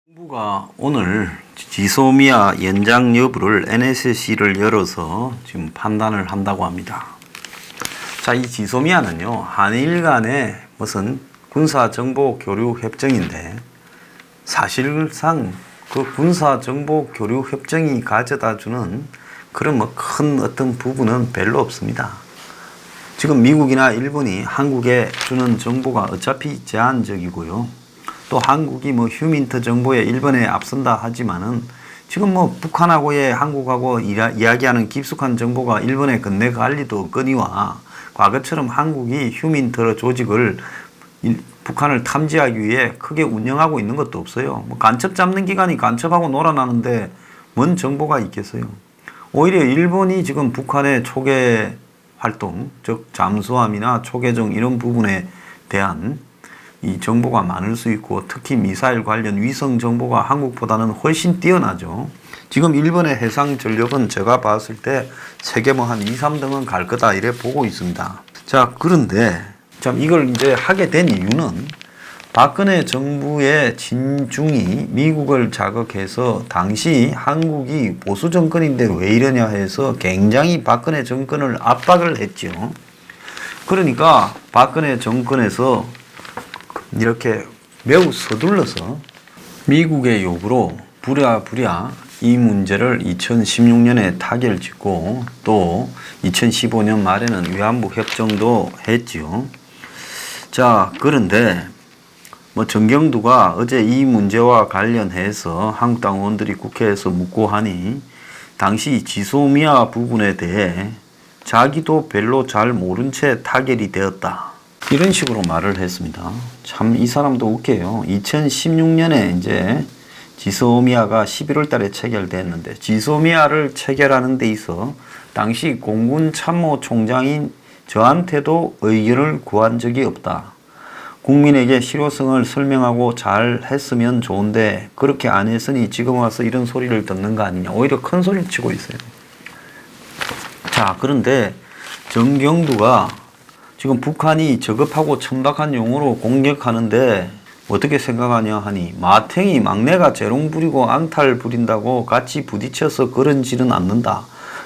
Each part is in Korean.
정부가 오늘 지소미아 연장 여부를 NSC를 열어서 지금 판단을 한다고 합니다. 자, 이 지소미아는요, 한일 간의 무슨 군사정보 교류 협정인데 사실상 그 군사정보 교류 협정이 가져다 주는 그런 큰 어떤 부분은 별로 없습니다. 지금 미국이나 일본이 한국에 주는 정보가 어차피 제한적이고요. 또 한국이 휴민트 정보에 일본에 앞선다 하지만은 지금 북한하고의 한국하고 이야기하는 깊숙한 정보가 일본에 건네갈 리도 없거니와 과거처럼 한국이 휴민트 조직을 북한을 탐지하기 위해 크게 운영하고 있는 것도 없어요. 간첩 잡는 기관이 간첩하고 놀아나는데 뭔 정보가 있겠어요. 오히려 일본이 지금 북한의 초계 활동, 즉 잠수함이나 초계정 이런 부분에 대한 이 정보가 많을 수 있고 특히 미사일 관련 위성 정보가 한국보다는 훨씬 뛰어나죠. 지금 일본의 해상 전력은 제가 봤을 때 세계 한 2, 3등은 갈 거다 이래 보고 있습니다. 자, 그런데 참 이걸 이제 하게 된 이유는 박근혜 정부의 친중이 미국을 자극해서 당시 한국이 보수 정권인데 왜 이러냐 해서 굉장히 박근혜 정권을 압박을 했죠. 그러니까 박근혜 정권에서 이렇게 매우 서둘러서 미국의 요구로 부랴부랴 이 문제를 2016년에 타결 짓고 또 2015년 말에는 위안부 협정도 했지요. 자, 그런데 정경두가 어제 이 문제와 관련해서 한국당 의원들이 국회에서 묻고 하니 당시 지소미아 부분에 대해 자기도 별로 잘 모른 채 타결이 되었다. 이런 식으로 말을 했습니다. 참 이 사람도 웃겨요. 2016년에 이제 지소미아가 11월 달에 체결됐는데 지소미아를 체결하는 데 있어 당시 공군 참모총장인 저한테도 의견을 구한 적이 없다. 국민에게 실효성을 설명하고 잘 했으면 좋은데 그렇게 안 했으니 지금 와서 이런 소리를 듣는 거 아니냐. 오히려 큰 소리를 치고 있어요. 자, 그런데 정경두가 지금 북한이 저급하고 첨박한 용어로 공격하는데 어떻게 생각하냐 하니 마탱이 막내가 재롱 부리고 앙탈 부린다고 같이 부딪혀서 그런지는 않는다.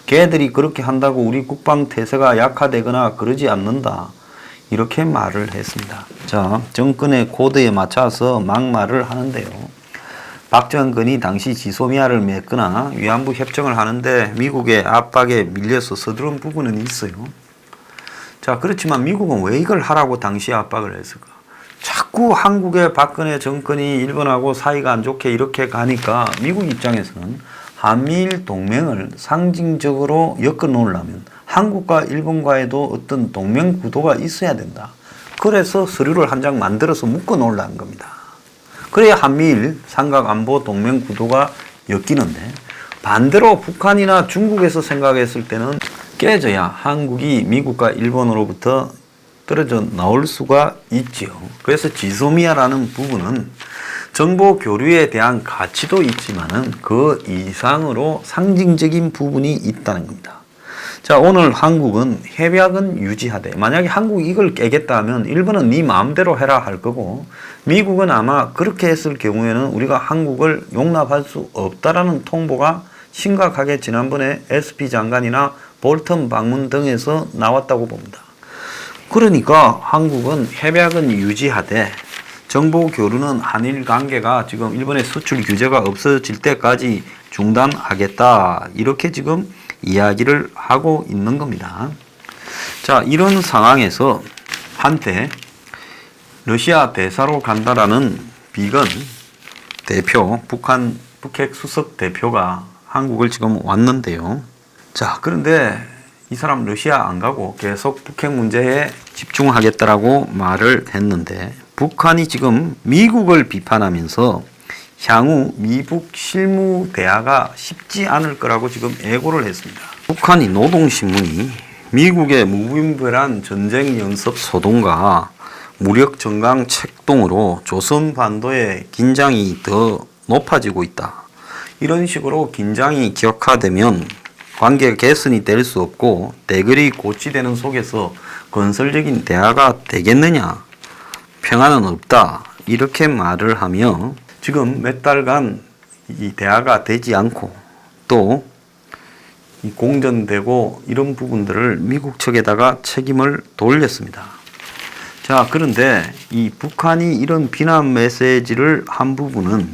걔들이 그렇게 한다고 우리 국방 태세가 약화되거나 그러지 않는다. 이렇게 말을 했습니다. 자, 정권의 코드에 맞춰서 막말을 하는데요. 박정권이 당시 지소미아를 맺거나 위안부 협정을 하는데 미국의 압박에 밀려서 서두른 부분은 있어요. 자, 그렇지만 미국은 왜 이걸 하라고 당시 압박을 했을까? 자꾸 한국의 박근혜 정권이 일본하고 사이가 안 좋게 이렇게 가니까 미국 입장에서는 한미일 동맹을 상징적으로 엮어 놓으려면 한국과 일본과에도 어떤 동맹 구도가 있어야 된다. 그래서 서류를 한 장 만들어서 묶어 놓으려는 겁니다. 그래야 한미일 삼각안보 동맹 구도가 엮이는데 반대로 북한이나 중국에서 생각했을 때는 깨져야 한국이 미국과 일본으로부터 떨어져 나올 수가 있지요. 그래서 지소미아라는 부분은 정보 교류에 대한 가치도 있지만은 그 이상으로 상징적인 부분이 있다는 겁니다. 자, 오늘 한국은 협약은 유지하되 만약에 한국이 이걸 깨겠다 하면 일본은 네 마음대로 해라 할 거고 미국은 아마 그렇게 했을 경우에는 우리가 한국을 용납할 수 없다라는 통보가 심각하게 지난번에 SP 장관이나 볼턴 방문 등에서 나왔다고 봅니다. 그러니까 한국은 협약은 유지하되 정보 교류는 한일 관계가 지금 일본의 수출 규제가 없어질 때까지 중단하겠다. 이렇게 지금 이야기를 하고 있는 겁니다. 자, 이런 상황에서 한때 러시아 대사로 간다라는 비건 대표, 북핵 수석 대표가 한국을 지금 왔는데요. 자, 그런데 이 사람 러시아 안 가고 계속 북핵 문제에 집중하겠다라고 말을 했는데 북한이 지금 미국을 비판하면서 향후 미북 실무 대화가 쉽지 않을 거라고 지금 예고를 했습니다. 북한이 노동신문이 미국의 무분별한 전쟁 연습 소동과 무력 정강 책동으로 조선 반도의 긴장이 더 높아지고 있다. 이런 식으로 긴장이 격화되면 관계 개선이 될 수 없고 대결이 고취되는 속에서 건설적인 대화가 되겠느냐? 평화는 없다. 이렇게 말을 하며 지금 몇 달간 이 대화가 되지 않고 또 이 공전되고 이런 부분들을 미국 측에다가 책임을 돌렸습니다. 자, 그런데 이 북한이 이런 비난 메시지를 한 부분은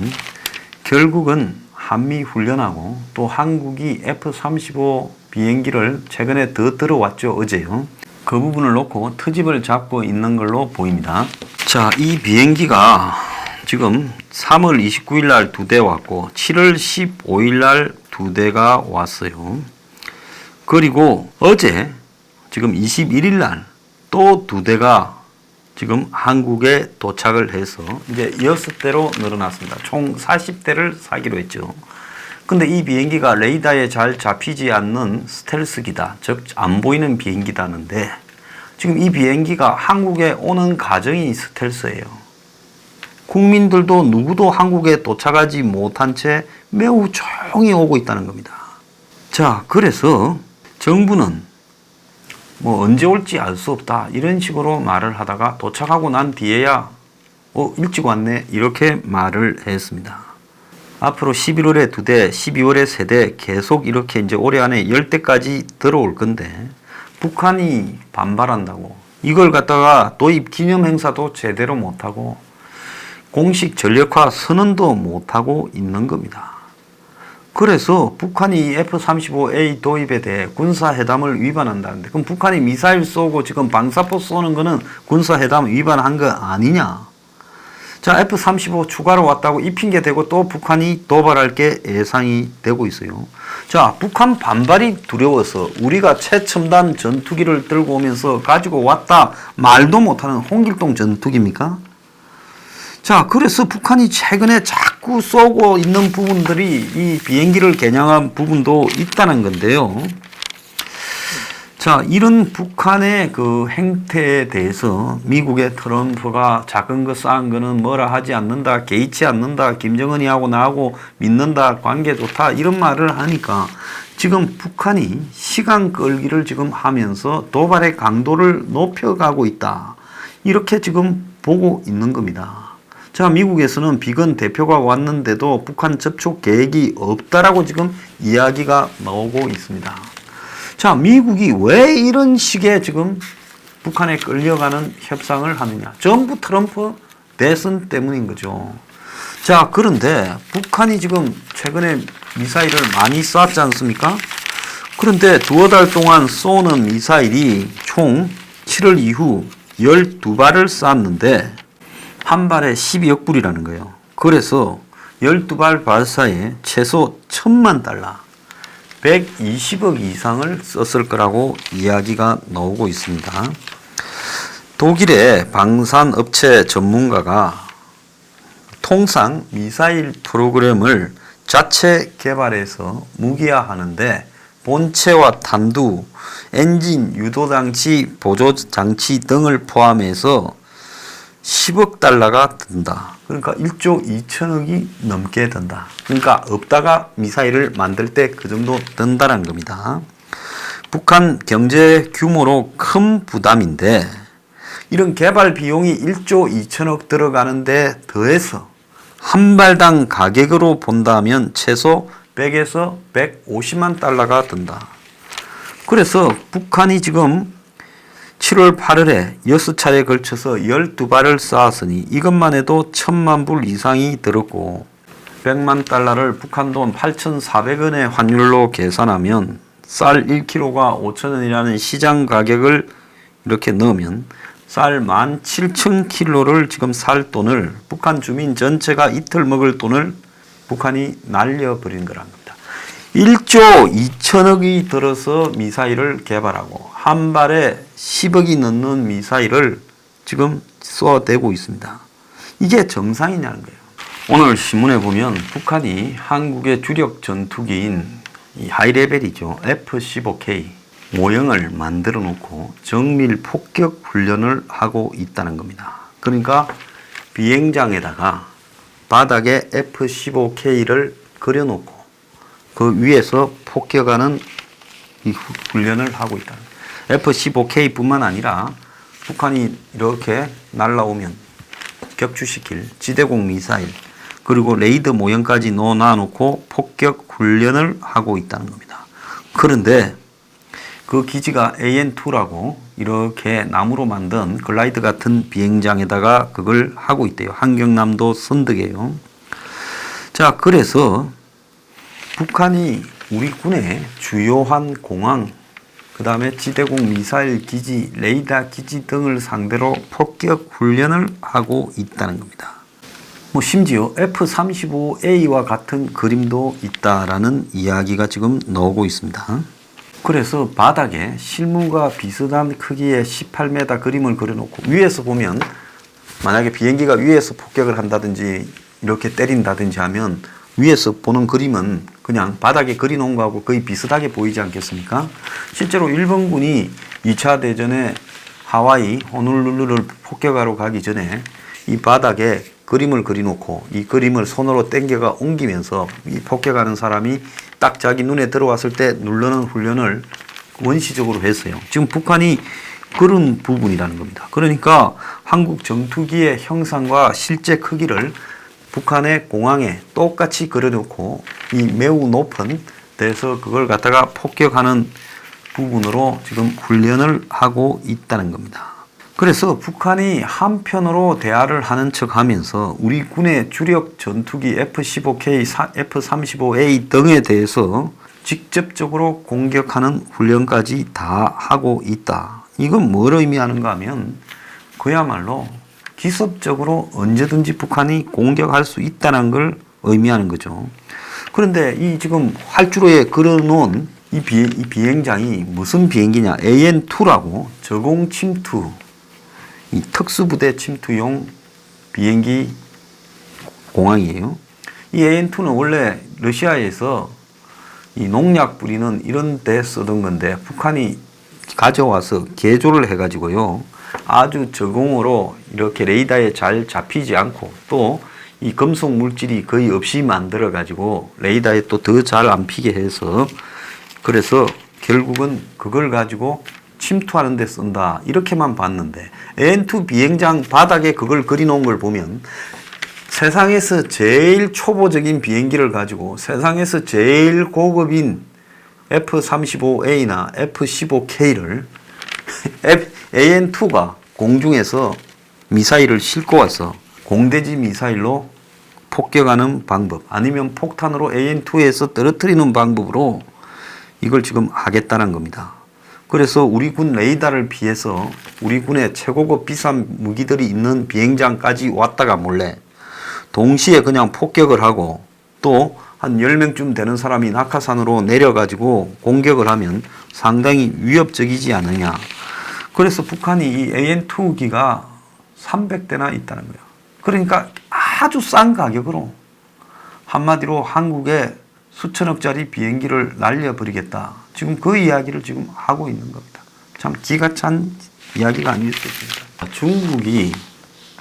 결국은 한미 훈련하고 또 한국이 F-35 비행기를 최근에 더 들어왔죠. 어제요. 그 부분을 놓고 트집을 잡고 있는 걸로 보입니다. 자, 이 비행기가 지금 3월 29일 날 2대 왔고 7월 15일 날 2대가 왔어요. 그리고 어제 지금 21일 날 또 2대가 지금 한국에 도착을 해서 이제 6대로 늘어났습니다. 총 40대를 사기로 했죠. 근데 이 비행기가 레이더에 잘 잡히지 않는 스텔스기다. 즉 안 보이는 비행기다는데 지금 이 비행기가 한국에 오는 과정이 스텔스예요. 국민들도 누구도 한국에 도착하지 못한 채 매우 조용히 오고 있다는 겁니다. 자, 그래서 정부는 뭐 언제 올지 알 수 없다 이런 식으로 말을 하다가 도착하고 난 뒤에야 일찍 왔네 이렇게 말을 했습니다. 앞으로 11월에 2대, 12월에 3대 계속 이렇게 이제 올해 안에 10대까지 들어올 건데 북한이 반발한다고 이걸 갖다가 도입 기념 행사도 제대로 못하고 공식 전력화 선언도 못하고 있는 겁니다. 그래서 북한이 F-35A 도입에 대해 군사회담을 위반한다는데 그럼 북한이 미사일 쏘고 지금 방사포 쏘는 거는 군사회담 위반한 거 아니냐? 자, F-35 추가로 왔다고 이 핑계 대고 또 북한이 도발할 게 예상이 되고 있어요. 자, 북한 반발이 두려워서 우리가 최첨단 전투기를 들고 오면서 가지고 왔다 말도 못하는 홍길동 전투기입니까? 자, 그래서 북한이 최근에 자꾸 쏘고 있는 부분들이 이 비행기를 겨냥한 부분도 있다는 건데요. 자, 이런 북한의 그 행태에 대해서 미국의 트럼프가 작은 거 싼 거는 뭐라 하지 않는다, 개의치 않는다, 김정은이 하고 나하고 믿는다, 관계 좋다 이런 말을 하니까 지금 북한이 시간 끌기를 지금 하면서 도발의 강도를 높여가고 있다. 이렇게 지금 보고 있는 겁니다. 자, 미국에서는 비건 대표가 왔는데도 북한 접촉 계획이 없다라고 지금 이야기가 나오고 있습니다. 자, 미국이 왜 이런 식의 지금 북한에 끌려가는 협상을 하느냐. 전부 트럼프 대선 때문인 거죠. 자, 그런데 북한이 지금 최근에 미사일을 많이 쐈지 않습니까? 그런데 두어 달 동안 쏘는 미사일이 총 7월 이후 12발을 쐈는데 한 발에 12억 불이라는 거예요. 그래서 12발 발사에 최소 1,000만 달러, 120억 이상을 썼을 거라고 이야기가 나오고 있습니다. 독일의 방산업체 전문가가 통상 미사일 프로그램을 자체 개발해서 무기화하는데 본체와 탄두, 엔진 유도장치, 보조장치 등을 포함해서 10억 달러가 든다. 그러니까 1조 2천억이 넘게 든다. 그러니까 없다가 미사일을 만들 때 그 정도 든다는 겁니다. 북한 경제 규모로 큰 부담인데 이런 개발 비용이 1조 2천억 들어가는데 더해서 한 발당 가격으로 본다면 최소 100에서 150만 달러가 든다. 그래서 북한이 지금 7월 8일에 6차례에 걸쳐서 12발을 쐈으니 이것만 해도 1,000만 불 이상이 들었고 100만 달러를 북한 돈 8,400원의 환율로 계산하면 쌀 1kg가 5,000원이라는 시장 가격을 이렇게 넣으면 쌀 17,000kg를 지금 살 돈을 북한 주민 전체가 이틀 먹을 돈을 북한이 날려버린 거란 겁니다. 1조 2천억이 들어서 미사일을 개발하고 한 발에 10억이 넘는 미사일을 지금 쏘아대고 있습니다. 이게 정상이냐는 거예요. 오늘 신문에 보면 북한이 한국의 주력 전투기인 이 하이레벨이죠. F-15K 모형을 만들어 놓고 정밀 폭격 훈련을 하고 있다는 겁니다. 그러니까 비행장에다가 바닥에 F-15K를 그려놓고 그 위에서 폭격하는 이 훈련을 하고 있다. F-15K 뿐만 아니라 북한이 이렇게 날라오면 격추시킬 지대공 미사일, 그리고 레이더 모형까지 넣어놓고 폭격 훈련을 하고 있다는 겁니다. 그런데 그 기지가 AN2라고 이렇게 나무로 만든 글라이더 같은 비행장에다가 그걸 하고 있대요. 한경남도 선덕이에요. 자, 그래서 북한이 우리 군의 주요한 공항, 그 다음에 지대공 미사일 기지, 레이더 기지 등을 상대로 폭격 훈련을 하고 있다는 겁니다. 심지어 F-35A와 같은 그림도 있다라는 이야기가 지금 나오고 있습니다. 그래서 바닥에 실무가 비슷한 크기의 18m 그림을 그려놓고 위에서 보면 만약에 비행기가 위에서 폭격을 한다든지 이렇게 때린다든지 하면 위에서 보는 그림은 그냥 바닥에 그려놓은 거하고 거의 비슷하게 보이지 않겠습니까? 실제로 일본군이 2차 대전에 하와이 호놀룰루를 폭격하러 가기 전에 이 바닥에 그림을 그려놓고 이 그림을 손으로 당겨가 옮기면서 이 폭격하는 사람이 딱 자기 눈에 들어왔을 때 누르는 훈련을 원시적으로 했어요. 지금 북한이 그런 부분이라는 겁니다. 그러니까 한국 전투기의 형상과 실제 크기를 북한의 공항에 똑같이 그려놓고 이 매우 높은 데서 그걸 갖다가 폭격하는 부분으로 지금 훈련을 하고 있다는 겁니다. 그래서 북한이 한편으로 대화를 하는 척 하면서 우리 군의 주력 전투기 F-15K, F-35A 등에 대해서 직접적으로 공격하는 훈련까지 다 하고 있다. 이건 뭘 의미하는가 하면 그야말로 기습적으로 언제든지 북한이 공격할 수 있다는 걸 의미하는 거죠. 그런데 이 지금 활주로에 그려놓은 이 비행장이 무슨 비행기냐? AN2라고 저공 침투, 이 특수부대 침투용 비행기 공항이에요. 이 AN2는 원래 러시아에서 이 농약 뿌리는 이런 데 쓰던 건데 북한이 가져와서 개조를 해가지고요. 아주 저공으로 이렇게 레이더에 잘 잡히지 않고 또 이 금속 물질이 거의 없이 만들어 가지고 레이더에 또 더 잘 안 피게 해서 그래서 결국은 그걸 가지고 침투하는 데 쓴다 이렇게만 봤는데 AN2 비행장 바닥에 그걸 그려놓은 걸 보면 세상에서 제일 초보적인 비행기를 가지고 세상에서 제일 고급인 F-35A나 F-15K를 AN2가 공중에서 미사일을 싣고 와서 공대지 미사일로 폭격하는 방법 아니면 폭탄으로 AN2에서 떨어뜨리는 방법으로 이걸 지금 하겠다는 겁니다. 그래서 우리 군 레이더를 피해서 우리 군의 최고급 비싼 무기들이 있는 비행장까지 왔다가 몰래 동시에 그냥 폭격을 하고 또 한 10명쯤 되는 사람이 낙하산으로 내려가지고 공격을 하면 상당히 위협적이지 않느냐. 그래서 북한이 이 AN2기가 300대나 있다는 거예요. 그러니까 아주 싼 가격으로 한마디로 한국에 수천억짜리 비행기를 날려버리겠다. 지금 그 이야기를 지금 하고 있는 겁니다. 참 기가 찬 이야기가 아닐 수 있습니다. 중국이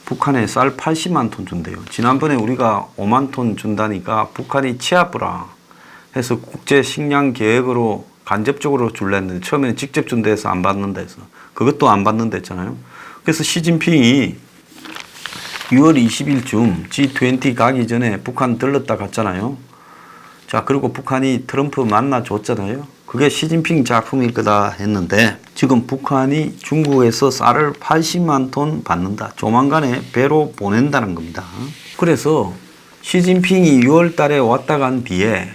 북한에 쌀 80만 톤 준대요. 지난번에 우리가 5만 톤 준다니까 북한이 치아부라 해서 국제 식량 계획으로 간접적으로 줄라 했는데 처음에는 직접 준다 해서 안 받는다 해서 그것도 안 받는다 했잖아요. 그래서 시진핑이 6월 20일쯤 G20 가기 전에 북한 들렀다 갔잖아요. 자, 그리고 북한이 트럼프 만나줬잖아요. 그게 시진핑 작품일 거다 했는데 지금 북한이 중국에서 쌀을 80만 톤 받는다. 조만간에 배로 보낸다는 겁니다. 그래서 시진핑이 6월 달에 왔다 간 뒤에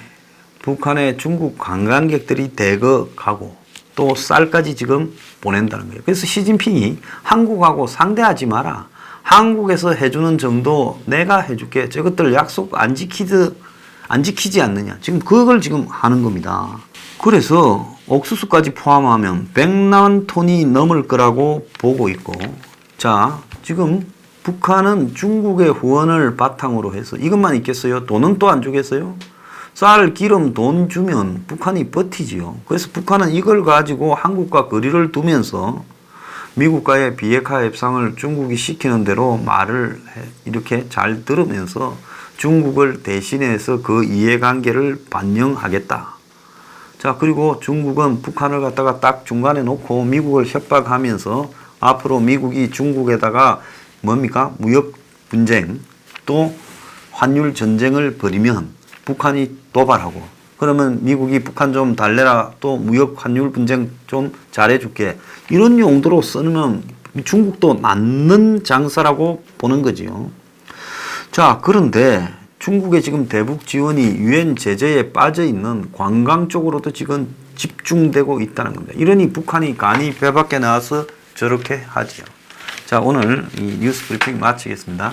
북한에 중국 관광객들이 대거 가고 또 쌀까지 지금 보낸다는 거예요. 그래서 시진핑이 한국하고 상대하지 마라. 한국에서 해주는 정도 내가 해줄게. 저것들 약속 안 지키지 않느냐. 지금 그걸 지금 하는 겁니다. 그래서 옥수수까지 포함하면 100만 톤이 넘을 거라고 보고 있고 자, 지금 북한은 중국의 후원을 바탕으로 해서 이것만 있겠어요? 돈은 또 안 주겠어요? 쌀, 기름, 돈 주면 북한이 버티지요. 그래서 북한은 이걸 가지고 한국과 거리를 두면서 미국과의 비핵화 협상을 중국이 시키는 대로 말을 이렇게 잘 들으면서 중국을 대신해서 그 이해관계를 반영하겠다. 자, 그리고 중국은 북한을 갖다가 딱 중간에 놓고 미국을 협박하면서 앞으로 미국이 중국에다가 뭡니까? 무역 분쟁 또 환율 전쟁을 벌이면 북한이 도발하고 그러면 미국이 북한 좀 달래라 또 무역 환율 분쟁 좀 잘해줄게 이런 용도로 쓰면 중국도 맞는 장사라고 보는 거지요. 자, 그런데 중국의 지금 대북 지원이 유엔 제재에 빠져 있는 관광 쪽으로도 지금 집중되고 있다는 겁니다. 이러니 북한이 간이 배 밖에 나와서 저렇게 하지요. 자, 오늘 이 뉴스 브리핑 마치겠습니다.